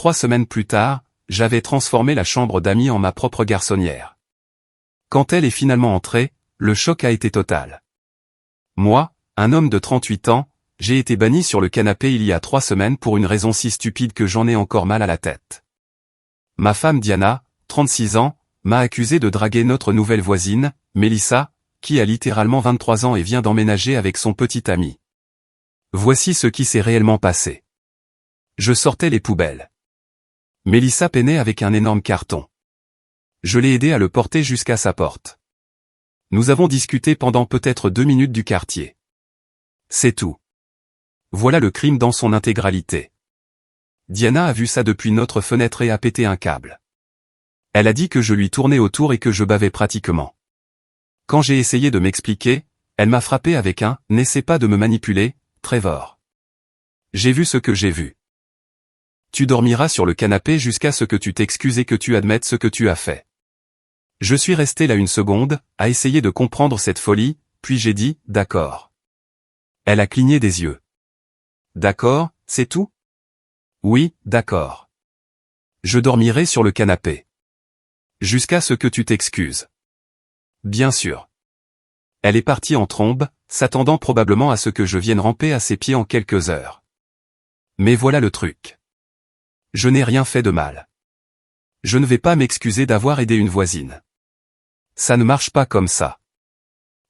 3 semaines plus tard, j'avais transformé la chambre d'amis en ma propre garçonnière. Quand elle est finalement entrée, le choc a été total. Moi, un homme de 38 ans, j'ai été banni sur le canapé il y a 3 semaines pour une raison si stupide que j'en ai encore mal à la tête. Ma femme Diana, 36 ans, m'a accusé de draguer notre nouvelle voisine, Mélissa, qui a littéralement 23 ans et vient d'emménager avec son petit ami. Voici ce qui s'est réellement passé. Je sortais les poubelles. Mélissa peinait avec un énorme carton. Je l'ai aidé à le porter jusqu'à sa porte. Nous avons discuté pendant peut-être 2 minutes du quartier. C'est tout. Voilà le crime dans son intégralité. Diana a vu ça depuis notre fenêtre et a pété un câble. Elle a dit que je lui tournais autour et que je bavais pratiquement. Quand j'ai essayé de m'expliquer, elle m'a frappé avec un « N'essaie pas de me manipuler, Trevor. J'ai vu ce que j'ai vu. Tu dormiras sur le canapé jusqu'à ce que tu t'excuses et que tu admettes ce que tu as fait. » Je suis resté là 1 seconde, à essayer de comprendre cette folie, puis j'ai dit « D'accord. » Elle a cligné des yeux. « D'accord, c'est tout ? » « Oui, d'accord. Je dormirai sur le canapé. Jusqu'à ce que tu t'excuses. » « Bien sûr. » Elle est partie en trombe, s'attendant probablement à ce que je vienne ramper à ses pieds en quelques heures. Mais voilà le truc. Je n'ai rien fait de mal. Je ne vais pas m'excuser d'avoir aidé une voisine. Ça ne marche pas comme ça.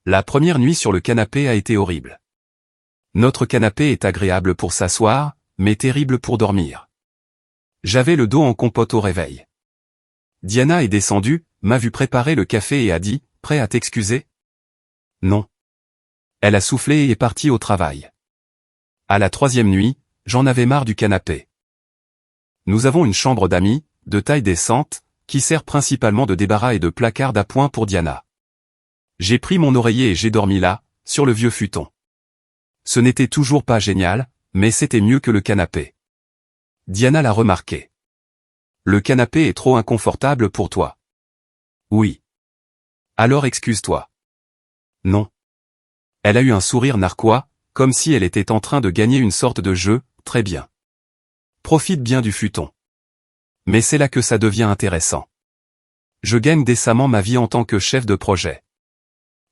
La première nuit sur le canapé a été horrible. Notre canapé est agréable pour s'asseoir, mais terrible pour dormir. J'avais le dos en compote au réveil. Diana est descendue, m'a vu préparer le café et a dit « Prêt à t'excuser ?» Non. Elle a soufflé et est partie au travail. À la 3e nuit, j'en avais marre du canapé. Nous avons une chambre d'amis, de taille décente, qui sert principalement de débarras et de placard d'appoint pour Diana. J'ai pris mon oreiller et j'ai dormi là, sur le vieux futon. Ce n'était toujours pas génial, mais c'était mieux que le canapé. Diana l'a remarqué. Le canapé est trop inconfortable pour toi. Oui. Alors excuse-toi. Non. Elle a eu un sourire narquois, comme si elle était en train de gagner une sorte de jeu, très bien. Profite bien du futon. Mais c'est là que ça devient intéressant. Je gagne décemment ma vie en tant que chef de projet.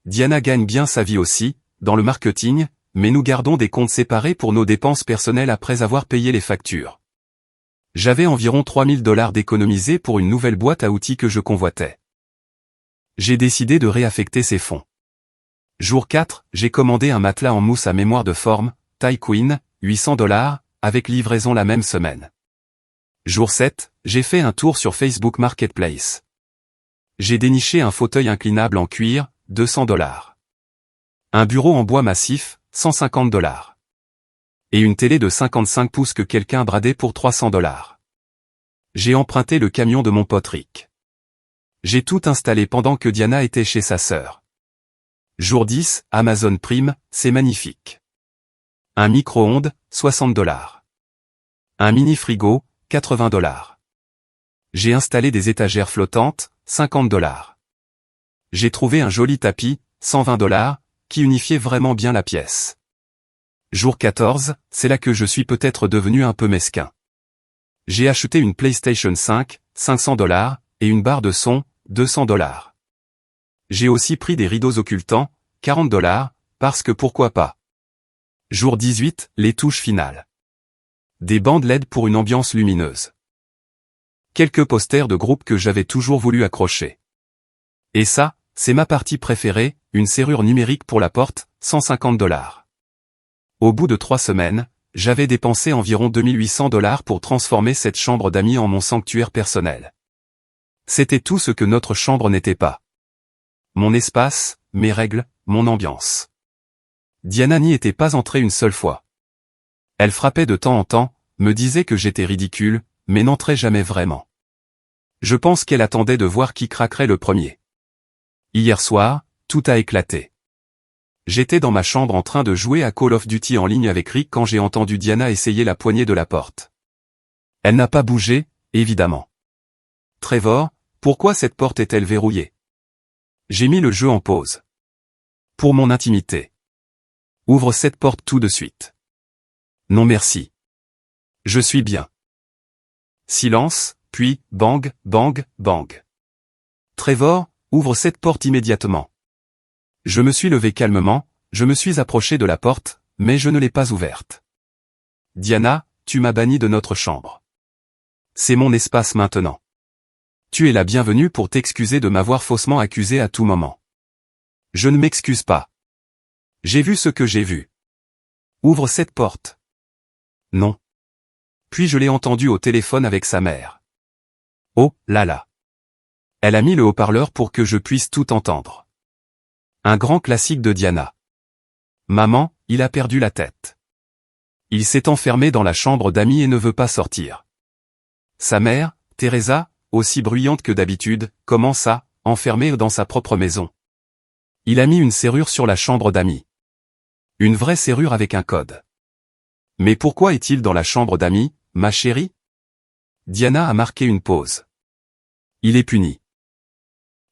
Diana gagne bien sa vie aussi, dans le marketing, mais nous gardons des comptes séparés pour nos dépenses personnelles après avoir payé les factures. J'avais environ $3000 d'économisés pour une nouvelle boîte à outils que je convoitais. J'ai décidé de réaffecter ces fonds. Jour 4, j'ai commandé un matelas en mousse à mémoire de forme, taille queen, $800, avec livraison la même semaine. Jour 7, j'ai fait un tour sur Facebook Marketplace. J'ai déniché un fauteuil inclinable en cuir, $200. Un bureau en bois massif, $150. Et une télé de 55 pouces que quelqu'un bradait pour $300. J'ai emprunté le camion de mon pote Rick. J'ai tout installé pendant que Diana était chez sa sœur. Jour 10, Amazon Prime, c'est magnifique. Un micro-ondes, $60. Un mini-frigo, $80. J'ai installé des étagères flottantes, $50. J'ai trouvé un joli tapis, $120, qui unifiait vraiment bien la pièce. Jour 14, c'est là que je suis peut-être devenu un peu mesquin. J'ai acheté une PlayStation 5, $500, et une barre de son, $200. J'ai aussi pris des rideaux occultants, $40, parce que pourquoi pas. Jour 18, les touches finales. Des bandes LED pour une ambiance lumineuse. Quelques posters de groupes que j'avais toujours voulu accrocher. Et ça, c'est ma partie préférée, une serrure numérique pour la porte, $150. Au bout de 3 semaines, j'avais dépensé environ $2800 pour transformer cette chambre d'amis en mon sanctuaire personnel. C'était tout ce que notre chambre n'était pas. Mon espace, mes règles, mon ambiance. Diana n'y était pas entrée une seule fois. Elle frappait de temps en temps, me disait que j'étais ridicule, mais n'entrait jamais vraiment. Je pense qu'elle attendait de voir qui craquerait le premier. Hier soir, tout a éclaté. J'étais dans ma chambre en train de jouer à Call of Duty en ligne avec Rick quand j'ai entendu Diana essayer la poignée de la porte. Elle n'a pas bougé, évidemment. Trevor, pourquoi cette porte est-elle verrouillée? J'ai mis le jeu en pause. Pour mon intimité. Ouvre cette porte tout de suite. Non merci. Je suis bien. Silence, puis, bang, bang, bang. Trevor, ouvre cette porte immédiatement. Je me suis levé calmement, je me suis approché de la porte, mais je ne l'ai pas ouverte. Diana, tu m'as banni de notre chambre. C'est mon espace maintenant. Tu es la bienvenue pour t'excuser de m'avoir faussement accusé à tout moment. Je ne m'excuse pas. J'ai vu ce que j'ai vu. Ouvre cette porte. Non. Puis je l'ai entendu au téléphone avec sa mère. Oh, là là. Elle a mis le haut-parleur pour que je puisse tout entendre. Un grand classique de Diana. Maman, il a perdu la tête. Il s'est enfermé dans la chambre d'amis et ne veut pas sortir. Sa mère, Teresa, aussi bruyante que d'habitude, commence à, enfermée dans sa propre maison. Il a mis une serrure sur la chambre d'amis. Une vraie serrure avec un code. Mais pourquoi est-il dans la chambre d'amis, ma chérie? Diana a marqué une pause. Il est puni.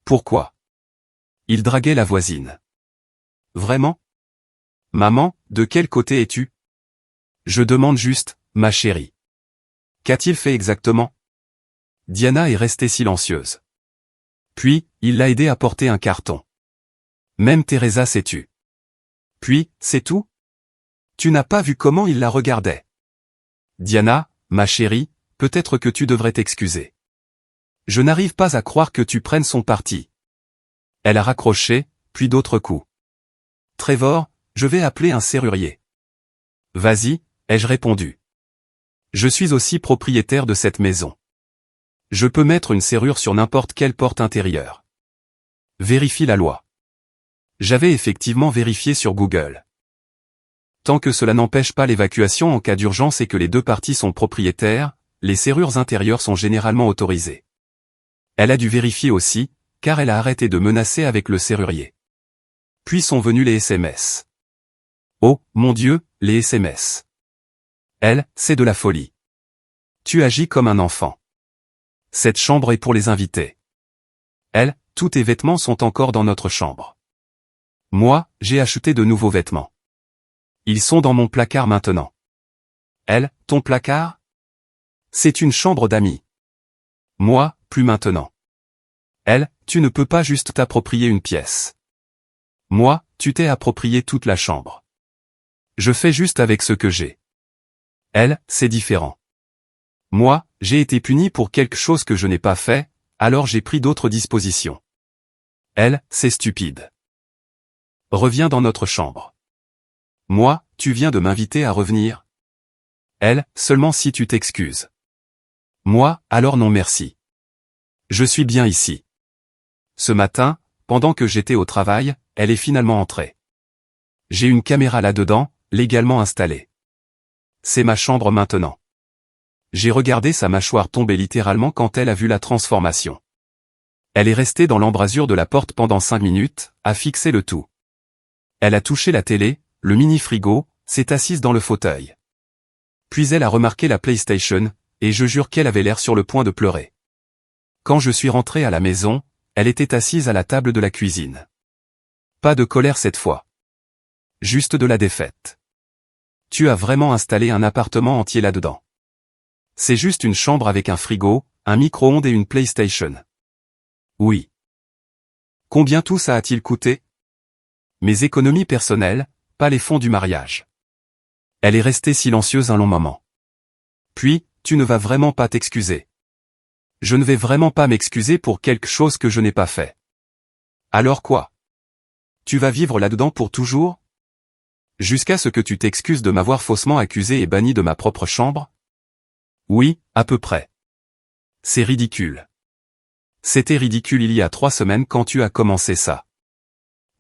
Pourquoi? Il draguait la voisine. Vraiment? Maman, de quel côté es-tu? Je demande juste, ma chérie. Qu'a-t-il fait exactement? Diana est restée silencieuse. Puis, il l'a aidé à porter un carton. Même Teresa s'est tue. Puis, c'est tout? Tu n'as pas vu comment il la regardait. Diana, ma chérie, peut-être que tu devrais t'excuser. Je n'arrive pas à croire que tu prennes son parti. Elle a raccroché, puis d'autres coups. Trevor, je vais appeler un serrurier. Vas-y, ai-je répondu. Je suis aussi propriétaire de cette maison. Je peux mettre une serrure sur n'importe quelle porte intérieure. Vérifie la loi. J'avais effectivement vérifié sur Google. Tant que cela n'empêche pas l'évacuation en cas d'urgence et que les deux parties sont propriétaires, les serrures intérieures sont généralement autorisées. Elle a dû vérifier aussi, car elle a arrêté de menacer avec le serrurier. Puis sont venus les SMS. Oh, mon Dieu, les SMS. Elle, c'est de la folie. Tu agis comme un enfant. Cette chambre est pour les invités. Elle, tous tes vêtements sont encore dans notre chambre. Moi, j'ai acheté de nouveaux vêtements. Ils sont dans mon placard maintenant. Elle, ton placard? C'est une chambre d'amis. Moi, plus maintenant. Elle, tu ne peux pas juste t'approprier une pièce. Moi, tu t'es approprié toute la chambre. Je fais juste avec ce que j'ai. Elle, c'est différent. Moi, j'ai été puni pour quelque chose que je n'ai pas fait, alors j'ai pris d'autres dispositions. Elle, c'est stupide. Reviens dans notre chambre. Moi, tu viens de m'inviter à revenir. Elle, seulement si tu t'excuses. Moi, alors non merci. Je suis bien ici. Ce matin, pendant que j'étais au travail, elle est finalement entrée. J'ai une caméra là-dedans, légalement installée. C'est ma chambre maintenant. J'ai regardé sa mâchoire tomber littéralement quand elle a vu la transformation. Elle est restée dans l'embrasure de la porte pendant 5 minutes, à fixer le tout. Elle a touché la télé, le mini-frigo, s'est assise dans le fauteuil. Puis elle a remarqué la PlayStation, et je jure qu'elle avait l'air sur le point de pleurer. Quand je suis rentré à la maison, elle était assise à la table de la cuisine. Pas de colère cette fois. Juste de la défaite. Tu as vraiment installé un appartement entier là-dedans. C'est juste une chambre avec un frigo, un micro-ondes et une PlayStation. Oui. Combien tout ça a-t-il coûté? Mes économies personnelles, pas les fonds du mariage. Elle est restée silencieuse un long moment. Puis, tu ne vas vraiment pas t'excuser. Je ne vais vraiment pas m'excuser pour quelque chose que je n'ai pas fait. Alors quoi? Tu vas vivre là-dedans pour toujours? Jusqu'à ce que tu t'excuses de m'avoir faussement accusé et banni de ma propre chambre? Oui, à peu près. C'est ridicule. C'était ridicule il y a 3 semaines quand tu as commencé ça.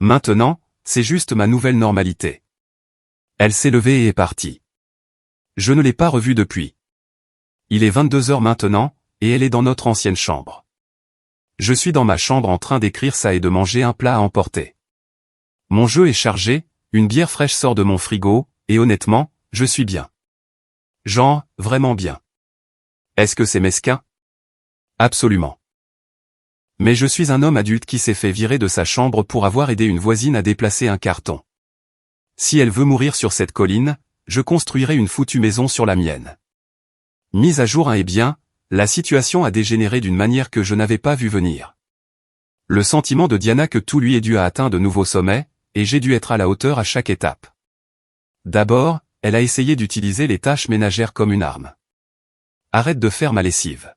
Maintenant, c'est juste ma nouvelle normalité. Elle s'est levée et est partie. Je ne l'ai pas revue depuis. Il est 22h maintenant, et elle est dans notre ancienne chambre. Je suis dans ma chambre en train d'écrire ça et de manger un plat à emporter. Mon jeu est chargé, une bière fraîche sort de mon frigo, et honnêtement, je suis bien. Genre, vraiment bien. Est-ce que c'est mesquin? Absolument. Mais je suis un homme adulte qui s'est fait virer de sa chambre pour avoir aidé une voisine à déplacer un carton. Si elle veut mourir sur cette colline, je construirai une foutue maison sur la mienne. Mise à jour 1 et bien, la situation a dégénéré d'une manière que je n'avais pas vu venir. Le sentiment de Diana que tout lui est dû a atteint de nouveaux sommets, et j'ai dû être à la hauteur à chaque étape. D'abord, elle a essayé d'utiliser les tâches ménagères comme une arme. Arrête de faire ma lessive.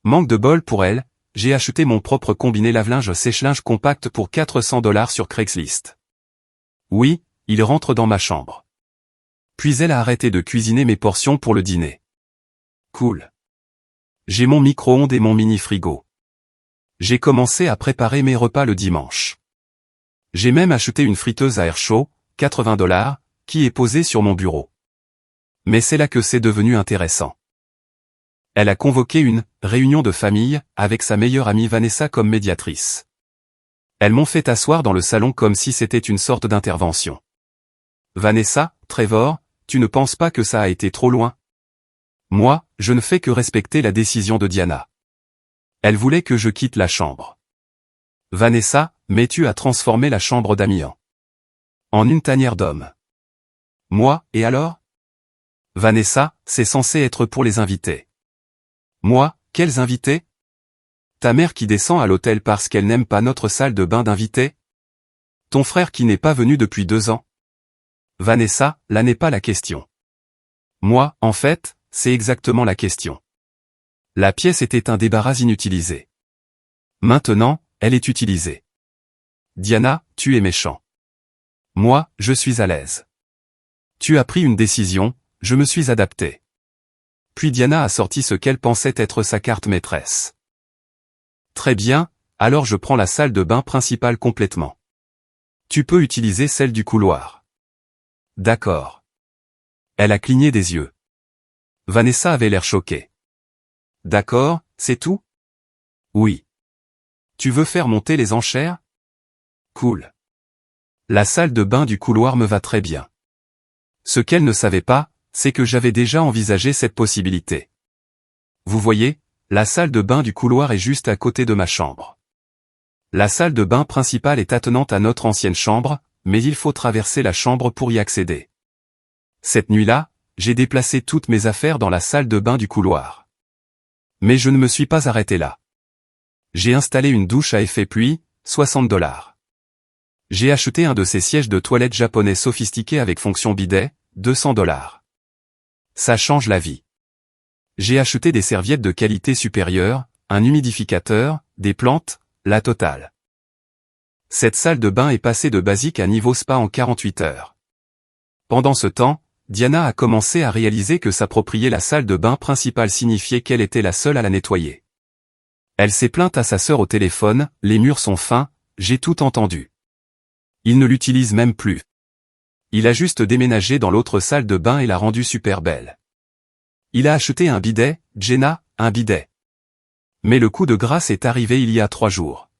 Manque de bol pour elle, j'ai acheté mon propre combiné lave-linge sèche-linge compact pour $400 sur Craigslist. Oui, il rentre dans ma chambre. Puis elle a arrêté de cuisiner mes portions pour le dîner. Cool. J'ai mon micro-ondes et mon mini-frigo. J'ai commencé à préparer mes repas le dimanche. J'ai même acheté une friteuse à air chaud, $80, qui est posée sur mon bureau. Mais c'est là que c'est devenu intéressant. Elle a convoqué une réunion de famille avec sa meilleure amie Vanessa comme médiatrice. Elles m'ont fait asseoir dans le salon comme si c'était une sorte d'intervention. Vanessa, Trevor, tu ne penses pas que ça a été trop loin? Moi, je ne fais que respecter la décision de Diana. Elle voulait que je quitte la chambre. Vanessa, mais tu as transformé la chambre d'Amy en une tanière d'hommes. Moi, et alors? Vanessa, c'est censé être pour les invités. Moi, quels invités? Ta mère qui descend à l'hôtel parce qu'elle n'aime pas notre salle de bain d'invités? Ton frère qui n'est pas venu depuis 2 ans? Vanessa, là n'est pas la question. Moi, en fait, c'est exactement la question. La pièce était un débarras inutilisé. Maintenant, elle est utilisée. Diana, tu es méchant. Moi, je suis à l'aise. Tu as pris une décision, je me suis adapté. Puis Diana a sorti ce qu'elle pensait être sa carte maîtresse. Très bien, alors je prends la salle de bain principale complètement. Tu peux utiliser celle du couloir. D'accord. Elle a cligné des yeux. Vanessa avait l'air choquée. D'accord, c'est tout? Oui. Tu veux faire monter les enchères? Cool. La salle de bain du couloir me va très bien. Ce qu'elle ne savait pas, c'est que j'avais déjà envisagé cette possibilité. Vous voyez, la salle de bain du couloir est juste à côté de ma chambre. La salle de bain principale est attenante à notre ancienne chambre, mais il faut traverser la chambre pour y accéder. Cette nuit-là, j'ai déplacé toutes mes affaires dans la salle de bain du couloir. Mais je ne me suis pas arrêté là. J'ai installé une douche à effet pluie, $60. J'ai acheté un de ces sièges de toilette japonais sophistiqués avec fonction bidet, $200. Ça change la vie. J'ai acheté des serviettes de qualité supérieure, un humidificateur, des plantes, la totale. Cette salle de bain est passée de basique à niveau spa en 48 heures. Pendant ce temps, Diana a commencé à réaliser que s'approprier la salle de bain principale signifiait qu'elle était la seule à la nettoyer. Elle s'est plainte à sa sœur au téléphone, les murs sont fins, j'ai tout entendu. Il ne l'utilise même plus. Il a juste déménagé dans l'autre salle de bain et l'a rendue super belle. Il a acheté un bidet, Jenna, un bidet. Mais le coup de grâce est arrivé il y a 3 jours.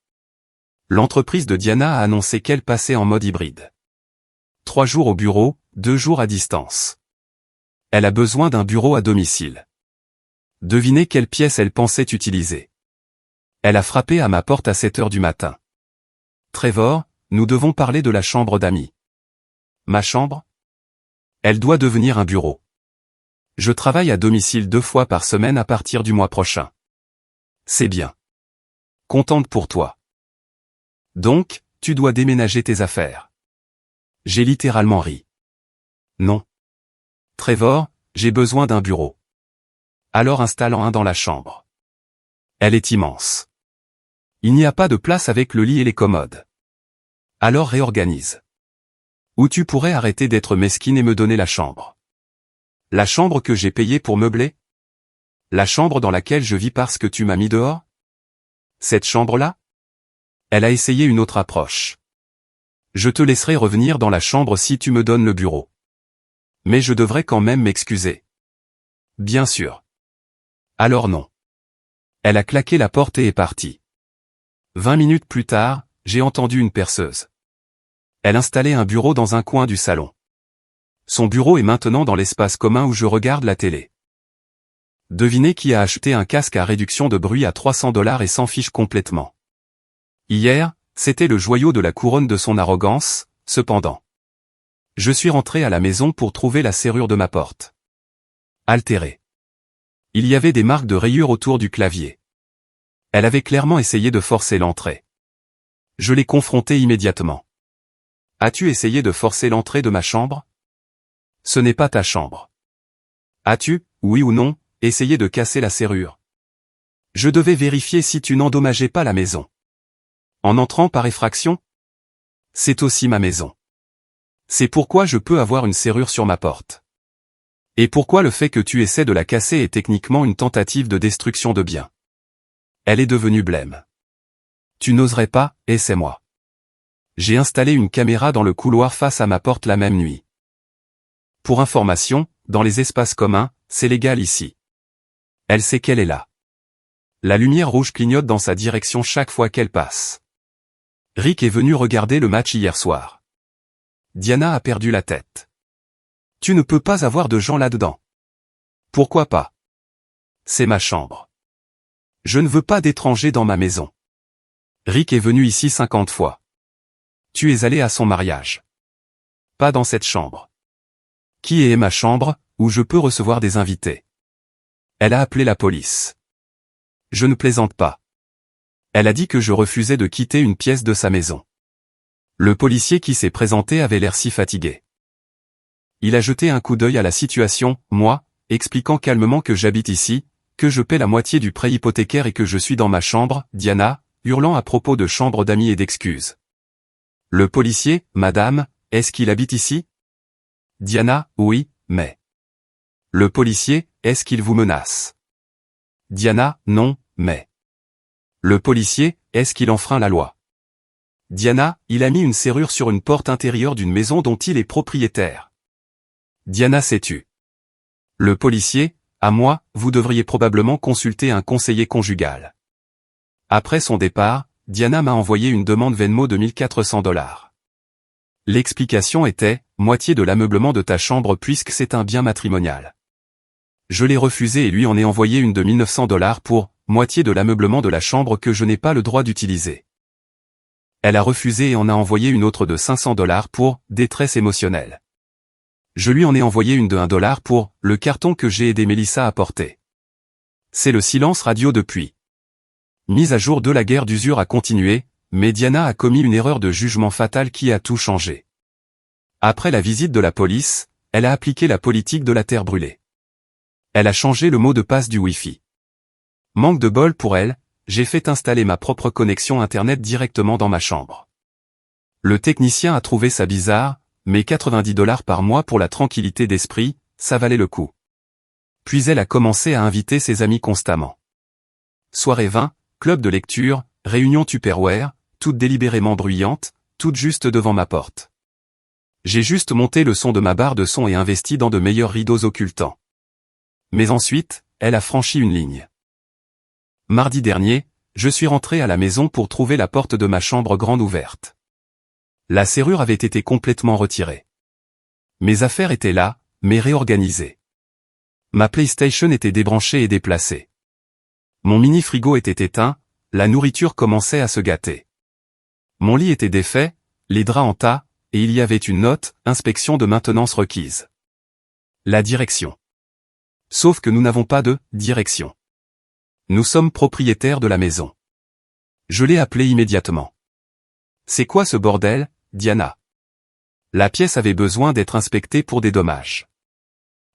L'entreprise de Diana a annoncé qu'elle passait en mode hybride. 3 jours au bureau, 2 jours à distance. Elle a besoin d'un bureau à domicile. Devinez quelle pièce elle pensait utiliser. Elle a frappé à ma porte à 7 heures du matin. Trevor, nous devons parler de la chambre d'Amy. Ma chambre? Elle doit devenir un bureau. Je travaille à domicile 2 fois par semaine à partir du mois prochain. C'est bien. Contente pour toi. Donc, tu dois déménager tes affaires. J'ai littéralement ri. Non. Trevor, j'ai besoin d'un bureau. Alors installe-en un dans la chambre. Elle est immense. Il n'y a pas de place avec le lit et les commodes. Alors réorganise. Ou tu pourrais arrêter d'être mesquine et me donner la chambre. La chambre que j'ai payée pour meubler? La chambre dans laquelle je vis parce que tu m'as mis dehors? Cette chambre-là? Elle a essayé une autre approche. Je te laisserai revenir dans la chambre si tu me donnes le bureau. Mais je devrais quand même m'excuser. Bien sûr. Alors non. Elle a claqué la porte et est partie. 20 minutes plus tard, j'ai entendu une perceuse. Elle installait un bureau dans un coin du salon. Son bureau est maintenant dans l'espace commun où je regarde la télé. Devinez qui a acheté un casque à réduction de bruit à $300 et s'en fiche complètement. Hier, c'était le joyau de la couronne de son arrogance, cependant. Je suis rentré à la maison pour trouver la serrure de ma porte altérée. Il y avait des marques de rayures autour du clavier. Elle avait clairement essayé de forcer l'entrée. Je l'ai confrontée immédiatement. As-tu essayé de forcer l'entrée de ma chambre? Ce n'est pas ta chambre. As-tu, oui ou non, essayé de casser la serrure? Je devais vérifier si tu n'endommageais pas la maison. En entrant par effraction? C'est aussi ma maison. C'est pourquoi je peux avoir une serrure sur ma porte. Et pourquoi le fait que tu essaies de la casser est techniquement une tentative de destruction de biens. Elle est devenue blême. Tu n'oserais pas, essaie-moi. J'ai installé une caméra dans le couloir face à ma porte la même nuit. Pour information, dans les espaces communs, c'est légal ici. Elle sait qu'elle est là. La lumière rouge clignote dans sa direction chaque fois qu'elle passe. Rick est venu regarder le match hier soir. Diana a perdu la tête. Tu ne peux pas avoir de gens là-dedans. Pourquoi pas? C'est ma chambre. Je ne veux pas d'étrangers dans ma maison. Rick est venu ici 50 fois. Tu es allé à son mariage. Pas dans cette chambre. Qui est ma chambre, où je peux recevoir des invités? Elle a appelé la police. Je ne plaisante pas. Elle a dit que je refusais de quitter une pièce de sa maison. Le policier qui s'est présenté avait l'air si fatigué. Il a jeté un coup d'œil à la situation, moi, expliquant calmement que j'habite ici, que je paie la moitié du prêt hypothécaire et que je suis dans ma chambre, Diana, hurlant à propos de chambre d'amis et d'excuses. Le policier, madame, est-ce qu'il habite ici? Diana, oui, mais... Le policier, est-ce qu'il vous menace? Diana, non, mais... Le policier, est-ce qu'il enfreint la loi? Diana, il a mis une serrure sur une porte intérieure d'une maison dont il est propriétaire. Diana s'est tue. Le policier, à moi, vous devriez probablement consulter un conseiller conjugal. Après son départ, Diana m'a envoyé une demande Venmo de $1400. L'explication était, moitié de l'ameublement de ta chambre puisque c'est un bien matrimonial. Je l'ai refusé et lui en ai envoyé une de $1900 pour, moitié de l'ameublement de la chambre que je n'ai pas le droit d'utiliser. Elle a refusé et en a envoyé une autre de $500 pour, détresse émotionnelle. Je lui en ai envoyé une de $1 pour, le carton que j'ai aidé Mélissa à porter. C'est le silence radio depuis. Mise à jour de la guerre d'usure a continué, mais Diana a commis une erreur de jugement fatale qui a tout changé. Après la visite de la police, elle a appliqué la politique de la terre brûlée. Elle a changé le mot de passe du Wi-Fi. Manque de bol pour elle, j'ai fait installer ma propre connexion Internet directement dans ma chambre. Le technicien a trouvé ça bizarre, mais $90 par mois pour la tranquillité d'esprit, ça valait le coup. Puis elle a commencé à inviter ses amis constamment. Soirée vin, club de lecture, réunion Tupperware, toutes délibérément bruyantes, toutes juste devant ma porte. J'ai juste monté le son de ma barre de son et investi dans de meilleurs rideaux occultants. Mais ensuite, elle a franchi une ligne. Mardi dernier, je suis rentré à la maison pour trouver la porte de ma chambre grande ouverte. La serrure avait été complètement retirée. Mes affaires étaient là, mais réorganisées. Ma PlayStation était débranchée et déplacée. Mon mini-frigo était éteint, la nourriture commençait à se gâter. Mon lit était défait, les draps en tas, et il y avait une note, inspection de maintenance requise. La direction. Sauf que nous n'avons pas de direction. Nous sommes propriétaires de la maison. Je l'ai appelé immédiatement. C'est quoi ce bordel, Diana? La pièce avait besoin d'être inspectée pour des dommages.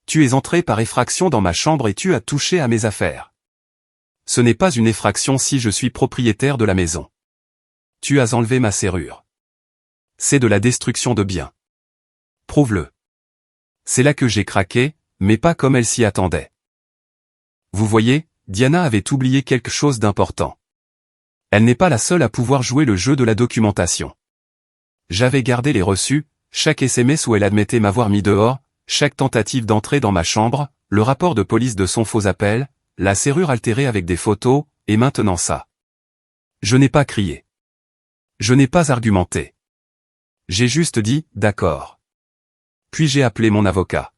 Tu es entré par effraction dans ma chambre et tu as touché à mes affaires. Ce n'est pas une effraction si je suis propriétaire de la maison. Tu as enlevé ma serrure. C'est de la destruction de biens. Prouve-le. C'est là que j'ai craqué, mais pas comme elle s'y attendait. Vous voyez, Diana avait oublié quelque chose d'important. Elle n'est pas la seule à pouvoir jouer le jeu de la documentation. J'avais gardé les reçus, chaque SMS où elle admettait m'avoir mis dehors, chaque tentative d'entrer dans ma chambre, le rapport de police de son faux appel, la serrure altérée avec des photos, et maintenant ça. Je n'ai pas crié. Je n'ai pas argumenté. J'ai juste dit, d'accord. Puis j'ai appelé mon avocat.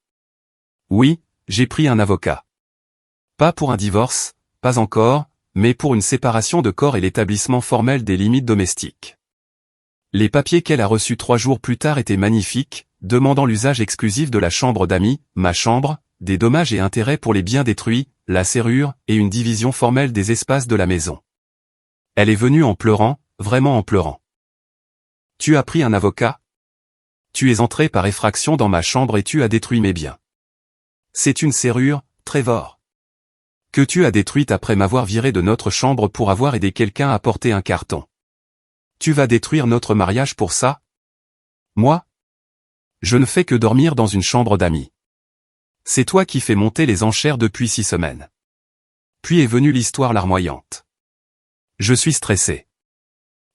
Oui, j'ai pris un avocat. Pas pour un divorce, pas encore, mais pour une séparation de corps et l'établissement formel des limites domestiques. Les papiers qu'elle a reçus 3 jours plus tard étaient magnifiques, demandant l'usage exclusif de la chambre d'amis, ma chambre, des dommages et intérêts pour les biens détruits, la serrure et une division formelle des espaces de la maison. Elle est venue en pleurant, vraiment en pleurant. Tu as pris un avocat? Tu es entré par effraction dans ma chambre et tu as détruit mes biens. C'est une serrure, Trevor. Que tu as détruite après m'avoir viré de notre chambre pour avoir aidé quelqu'un à porter un carton. Tu vas détruire notre mariage pour ça? Moi? Je ne fais que dormir dans une chambre d'amis. C'est toi qui fais monter les enchères depuis 6 semaines. Puis est venue l'histoire larmoyante. Je suis stressé.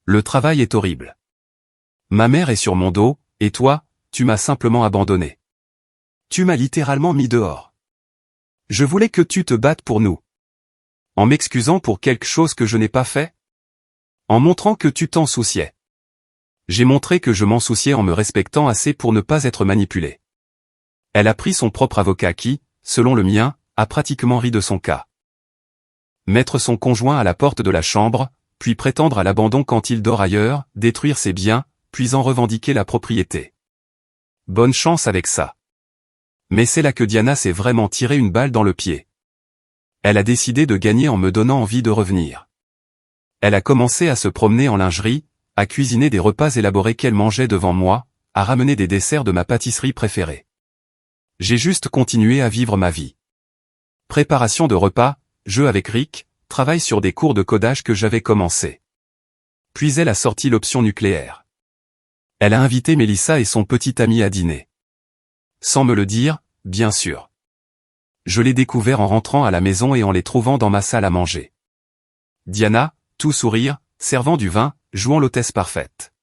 Le travail est horrible. Ma mère est sur mon dos, et toi, tu m'as simplement abandonné. Tu m'as littéralement mis dehors. Je voulais que tu te battes pour nous. En m'excusant pour quelque chose que je n'ai pas fait? En montrant que tu t'en souciais. J'ai montré que je m'en souciais en me respectant assez pour ne pas être manipulé. Elle a pris son propre avocat qui, selon le mien, a pratiquement ri de son cas. Mettre son conjoint à la porte de la chambre, puis prétendre à l'abandon quand il dort ailleurs, détruire ses biens, puis en revendiquer la propriété. Bonne chance avec ça. Mais c'est là que Diana s'est vraiment tiré une balle dans le pied. Elle a décidé de gagner en me donnant envie de revenir. Elle a commencé à se promener en lingerie, à cuisiner des repas élaborés qu'elle mangeait devant moi, à ramener des desserts de ma pâtisserie préférée. J'ai juste continué à vivre ma vie. Préparation de repas, jeu avec Rick, travail sur des cours de codage que j'avais commencé. Puis elle a sorti l'option nucléaire. Elle a invité Melissa et son petit ami à dîner. Sans me le dire, bien sûr. Je l'ai découvert en rentrant à la maison et en les trouvant dans ma salle à manger. Diana, tout sourire, servant du vin, jouant l'hôtesse parfaite.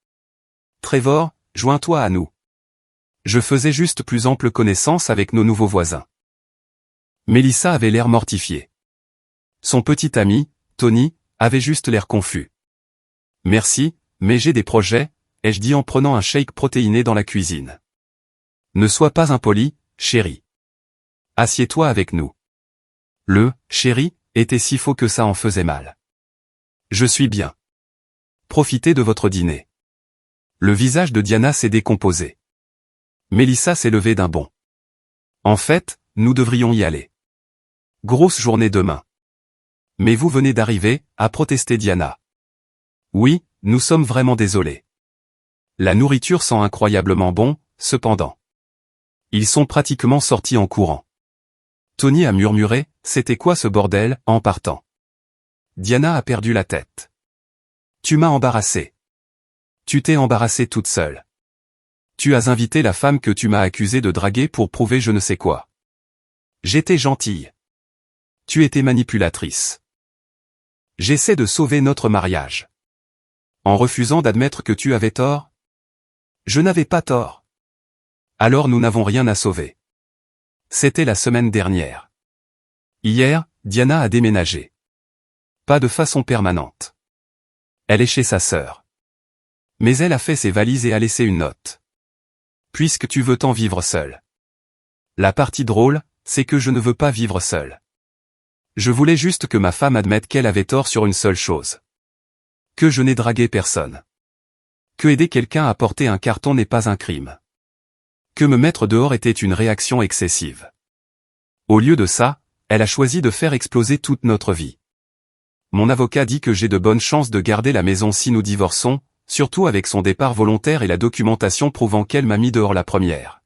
Trevor, joins-toi à nous. Je faisais juste plus ample connaissance avec nos nouveaux voisins. Melissa avait l'air mortifiée. Son petit ami, Tony, avait juste l'air confus. Merci, mais j'ai des projets, ai-je dit en prenant un shake protéiné dans la cuisine. Ne sois pas impoli, chérie. Assieds-toi avec nous. Le « chérie » était si faux que ça en faisait mal. Je suis bien. Profitez de votre dîner. Le visage de Diana s'est décomposé. Melissa s'est levée d'un bond. En fait, nous devrions y aller. Grosse journée demain. Mais vous venez d'arriver, a protesté Diana. Oui, nous sommes vraiment désolés. La nourriture sent incroyablement bon, cependant. Ils sont pratiquement sortis en courant. Tony a murmuré, c'était quoi ce bordel, en partant. Diana a perdu la tête. Tu m'as embarrassée. Tu t'es embarrassée toute seule. Tu as invité la femme que tu m'as accusée de draguer pour prouver je ne sais quoi. J'étais gentille. Tu étais manipulatrice. J'essaie de sauver notre mariage. En refusant d'admettre que tu avais tort? Je n'avais pas tort. Alors nous n'avons rien à sauver. C'était la semaine dernière. Hier, Diana a déménagé. Pas de façon permanente. Elle est chez sa sœur. Mais elle a fait ses valises et a laissé une note. Puisque tu veux tant vivre seul. La partie drôle, c'est que je ne veux pas vivre seul. Je voulais juste que ma femme admette qu'elle avait tort sur une seule chose. Que je n'ai dragué personne. Que aider quelqu'un à porter un carton n'est pas un crime. Que me mettre dehors était une réaction excessive. Au lieu de ça, elle a choisi de faire exploser toute notre vie. Mon avocat dit que j'ai de bonnes chances de garder la maison si nous divorçons, surtout avec son départ volontaire et la documentation prouvant qu'elle m'a mis dehors la première.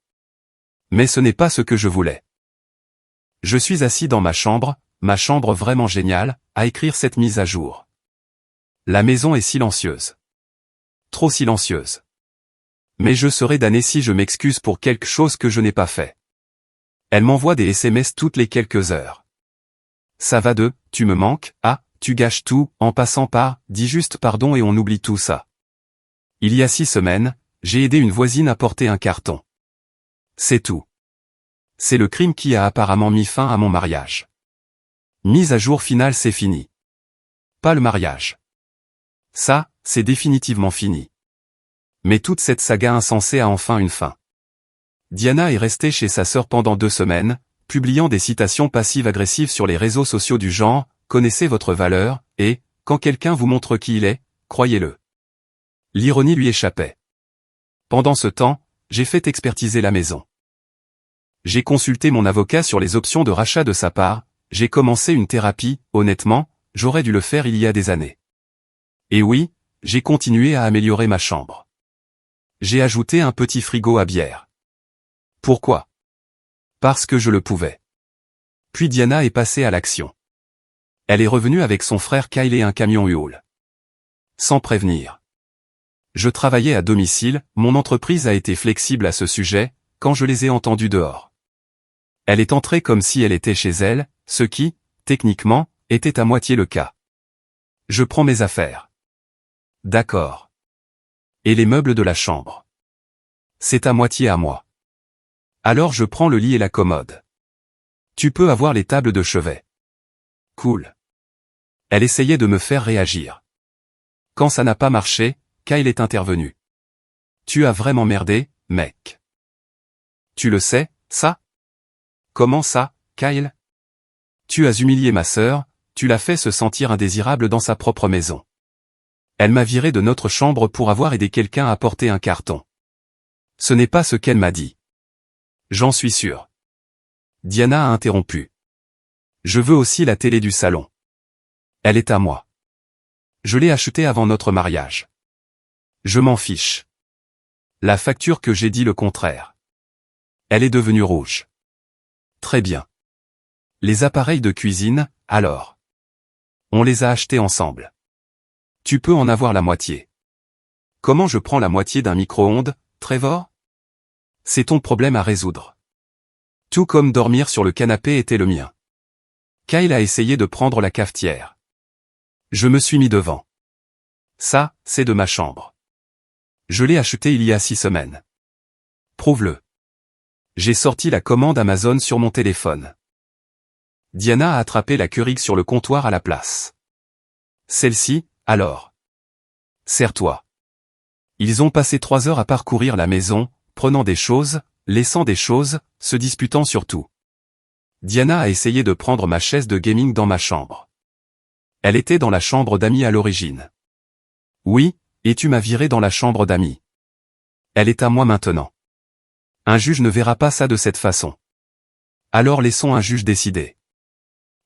Mais ce n'est pas ce que je voulais. Je suis assis dans ma chambre vraiment géniale, à écrire cette mise à jour. La maison est silencieuse. Trop silencieuse. Mais je serai damné si je m'excuse pour quelque chose que je n'ai pas fait. Elle m'envoie des SMS toutes les quelques heures. Ça va de « tu me manques » à « tu gâches tout » en passant par « dis juste pardon et on oublie tout ça ». Il y a 6 semaines, j'ai aidé une voisine à porter un carton. C'est tout. C'est le crime qui a apparemment mis fin à mon mariage. Mise à jour finale, c'est fini. Pas le mariage. Ça, c'est définitivement fini. Mais toute cette saga insensée a enfin une fin. Diana est restée chez sa sœur pendant 2 semaines, publiant des citations passives-agressives sur les réseaux sociaux du genre « Connaissez votre valeur » et « Quand quelqu'un vous montre qui il est, croyez-le ». L'ironie lui échappait. Pendant ce temps, j'ai fait expertiser la maison. J'ai consulté mon avocat sur les options de rachat de sa part, j'ai commencé une thérapie, honnêtement, j'aurais dû le faire il y a des années. Et oui, j'ai continué à améliorer ma chambre. J'ai ajouté un petit frigo à bière. Pourquoi? Parce que je le pouvais. Puis Diana est passée à l'action. Elle est revenue avec son frère Kyle et un camion Hull. Sans prévenir. Je travaillais à domicile, mon entreprise a été flexible à ce sujet, quand je les ai entendus dehors. Elle est entrée comme si elle était chez elle, ce qui, techniquement, était à moitié le cas. Je prends mes affaires. D'accord. Et les meubles de la chambre? C'est à moitié à moi. Alors je prends le lit et la commode. Tu peux avoir les tables de chevet. Cool. Elle essayait de me faire réagir. Quand ça n'a pas marché, Kyle est intervenu. Tu as vraiment merdé, mec. Tu le sais, ça? Comment ça, Kyle? Tu as humilié ma sœur, tu l'as fait se sentir indésirable dans sa propre maison. Elle m'a viré de notre chambre pour avoir aidé quelqu'un à porter un carton. Ce n'est pas ce qu'elle m'a dit. J'en suis sûr. Diana a interrompu. Je veux aussi la télé du salon. Elle est à moi. Je l'ai achetée avant notre mariage. Je m'en fiche. La facture que j'ai dit le contraire. Elle est devenue rouge. Très bien. Les appareils de cuisine, alors. On les a achetés ensemble. Tu peux en avoir la moitié. Comment je prends la moitié d'un micro-ondes, Trevor? C'est ton problème à résoudre. Tout comme dormir sur le canapé était le mien. Kyle a essayé de prendre la cafetière. Je me suis mis devant. Ça, c'est de ma chambre. Je l'ai acheté il y a 6 semaines. Prouve-le. J'ai sorti la commande Amazon sur mon téléphone. Diana a attrapé la Keurig sur le comptoir à la place. Celle-ci, alors. Serre-toi. Ils ont passé 3 heures à parcourir la maison, prenant des choses, laissant des choses, se disputant sur tout. Diana a essayé de prendre ma chaise de gaming dans ma chambre. Elle était dans la chambre d'amis à l'origine. Oui, et tu m'as viré dans la chambre d'amis. Elle est à moi maintenant. Un juge ne verra pas ça de cette façon. Alors laissons un juge décider.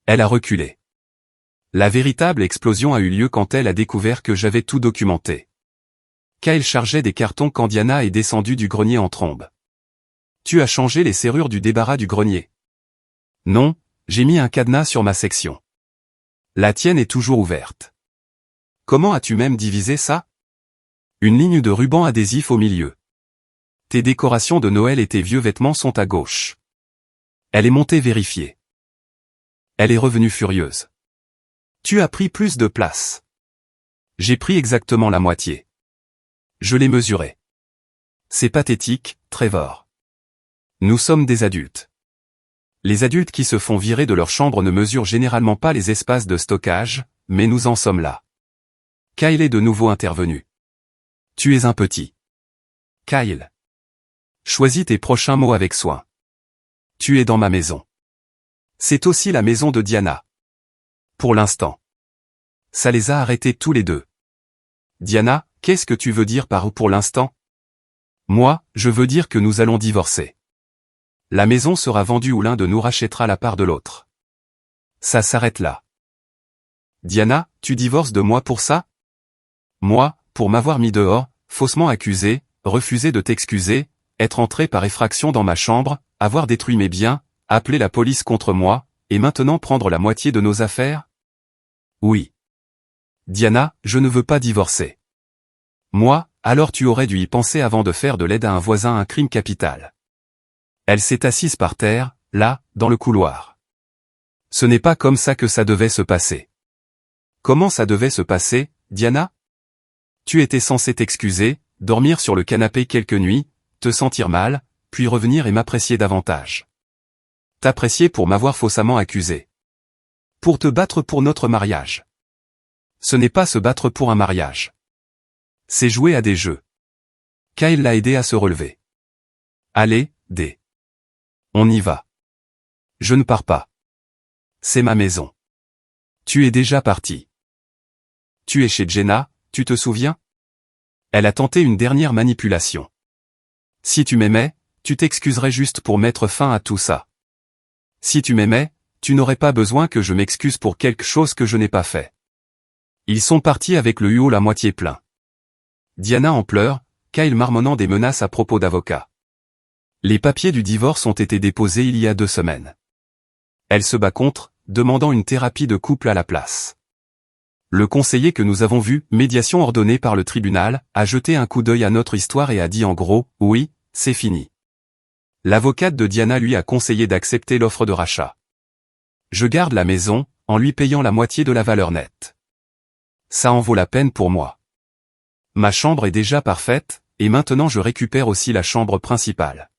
Elle a reculé. La véritable explosion a eu lieu quand elle a découvert que j'avais tout documenté. Kyle chargeait des cartons quand Diana est descendue du grenier en trombe. Tu as changé les serrures du débarras du grenier. Non, j'ai mis un cadenas sur ma section. La tienne est toujours ouverte. Comment as-tu même divisé ça? Une ligne de ruban adhésif au milieu. Tes décorations de Noël et tes vieux vêtements sont à gauche. Elle est montée vérifier. Elle est revenue furieuse. Tu as pris plus de place. J'ai pris exactement la moitié. Je l'ai mesuré. C'est pathétique, Trevor. Nous sommes des adultes. Les adultes qui se font virer de leur chambre ne mesurent généralement pas les espaces de stockage, mais nous en sommes là. Kyle est de nouveau intervenu. Tu es un petit. Kyle. Choisis tes prochains mots avec soin. Tu es dans ma maison. C'est aussi la maison de Diana. Pour l'instant. Ça les a arrêtés tous les deux. Diana, qu'est-ce que tu veux dire par pour l'instant? Moi, je veux dire que nous allons divorcer. La maison sera vendue ou l'un de nous rachètera la part de l'autre. Ça s'arrête là. Diana, tu divorces de moi pour ça? Moi, pour m'avoir mis dehors, faussement accusé, refuser de t'excuser, être entré par effraction dans ma chambre, avoir détruit mes biens, appeler la police contre moi, et maintenant prendre la moitié de nos affaires? Oui. Diana, je ne veux pas divorcer. Moi, alors tu aurais dû y penser avant de faire de l'aide à un voisin un crime capital. Elle s'est assise par terre, là, dans le couloir. Ce n'est pas comme ça que ça devait se passer. Comment ça devait se passer, Diana? Tu étais censé t'excuser, dormir sur le canapé quelques nuits, te sentir mal, puis revenir et m'apprécier davantage. T'apprécier pour m'avoir faussement accusé. Pour te battre pour notre mariage. Ce n'est pas se battre pour un mariage. C'est jouer à des jeux. Kyle l'a aidé à se relever. Allez, D. On y va. Je ne pars pas. C'est ma maison. Tu es déjà parti. Tu es chez Jenna, tu te souviens? Elle a tenté une dernière manipulation. Si tu m'aimais, tu t'excuserais juste pour mettre fin à tout ça. Si tu m'aimais, tu n'aurais pas besoin que je m'excuse pour quelque chose que je n'ai pas fait. Ils sont partis avec le huol à moitié plein. Diana en pleurs, Kyle marmonnant des menaces à propos d'avocats. Les papiers du divorce ont été déposés il y a 2 semaines. Elle se bat contre, demandant une thérapie de couple à la place. Le conseiller que nous avons vu, médiation ordonnée par le tribunal, a jeté un coup d'œil à notre histoire et a dit en gros, oui, c'est fini. L'avocate de Diana lui a conseillé d'accepter l'offre de rachat. Je garde la maison, en lui payant la moitié de la valeur nette. Ça en vaut la peine pour moi. Ma chambre est déjà parfaite, et maintenant je récupère aussi la chambre principale.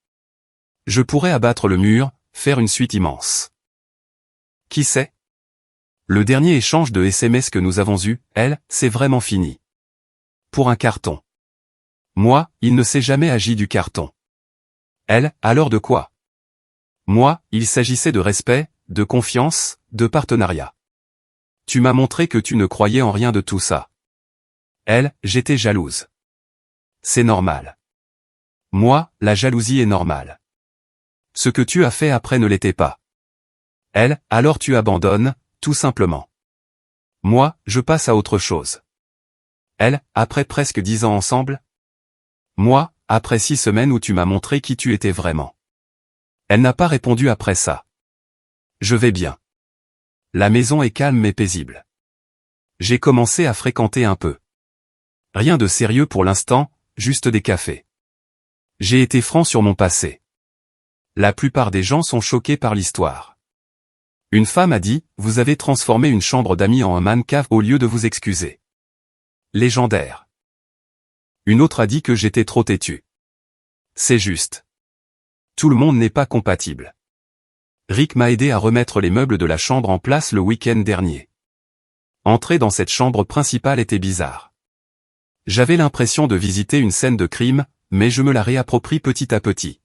Je pourrais abattre le mur, faire une suite immense. Qui sait? Le dernier échange de SMS que nous avons eu, elle, c'est vraiment fini. Pour un carton. Moi, il ne s'est jamais agi du carton. Elle, alors de quoi? Moi, il s'agissait de respect, de confiance, de partenariat. Tu m'as montré que tu ne croyais en rien de tout ça. Elle, j'étais jalouse. C'est normal. Moi, la jalousie est normale. Ce que tu as fait après ne l'était pas. Elle, alors tu abandonnes, tout simplement. Moi, je passe à autre chose. Elle, après presque 10 ans ensemble? Moi, après 6 semaines où tu m'as montré qui tu étais vraiment. Elle n'a pas répondu après ça. Je vais bien. La maison est calme mais paisible. J'ai commencé à fréquenter un peu. Rien de sérieux pour l'instant, juste des cafés. J'ai été franc sur mon passé. La plupart des gens sont choqués par l'histoire. Une femme a dit, vous avez transformé une chambre d'amis en un man cave au lieu de vous excuser. Légendaire. Une autre a dit que j'étais trop têtu. C'est juste. Tout le monde n'est pas compatible. Rick m'a aidé à remettre les meubles de la chambre en place le week-end dernier. Entrer dans cette chambre principale était bizarre. J'avais l'impression de visiter une scène de crime, mais je me la réapproprie petit à petit.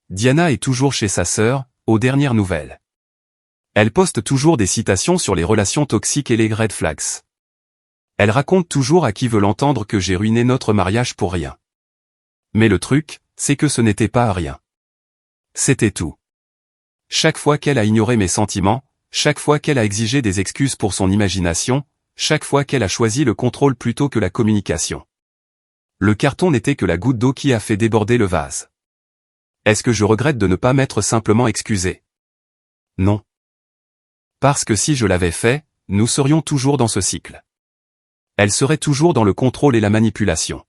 Diana est toujours chez sa sœur, aux dernières nouvelles. Elle poste toujours des citations sur les relations toxiques et les red flags. Elle raconte toujours à qui veut l'entendre que j'ai ruiné notre mariage pour rien. Mais le truc, c'est que ce n'était pas rien. C'était tout. Chaque fois qu'elle a ignoré mes sentiments, chaque fois qu'elle a exigé des excuses pour son imagination, chaque fois qu'elle a choisi le contrôle plutôt que la communication. Le carton n'était que la goutte d'eau qui a fait déborder le vase. Est-ce que je regrette de ne pas m'être simplement excusé? Non. Parce que si je l'avais fait, nous serions toujours dans ce cycle. Elle serait toujours dans le contrôle et la manipulation.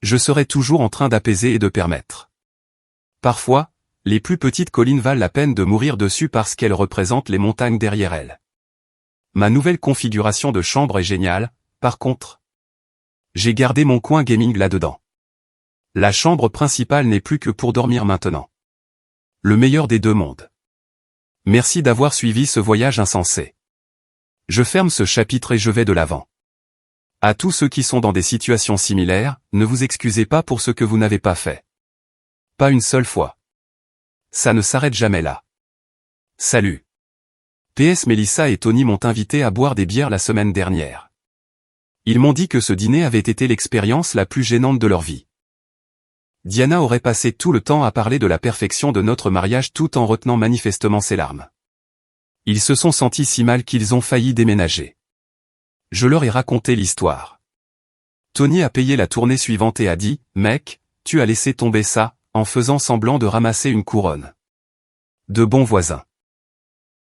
Je serais toujours en train d'apaiser et de permettre. Parfois, les plus petites collines valent la peine de mourir dessus parce qu'elles représentent les montagnes derrière elles. Ma nouvelle configuration de chambre est géniale, par contre. J'ai gardé mon coin gaming là-dedans. La chambre principale n'est plus que pour dormir maintenant. Le meilleur des deux mondes. Merci d'avoir suivi ce voyage insensé. Je ferme ce chapitre et je vais de l'avant. À tous ceux qui sont dans des situations similaires, ne vous excusez pas pour ce que vous n'avez pas fait. Pas une seule fois. Ça ne s'arrête jamais là. Salut. PS Mélissa et Tony m'ont invité à boire des bières la semaine dernière. Ils m'ont dit que ce dîner avait été l'expérience la plus gênante de leur vie. Diana aurait passé tout le temps à parler de la perfection de notre mariage tout en retenant manifestement ses larmes. Ils se sont sentis si mal qu'ils ont failli déménager. Je leur ai raconté l'histoire. Tony a payé la tournée suivante et a dit, « Mec, tu as laissé tomber ça », en faisant semblant de ramasser une couronne. De bons voisins.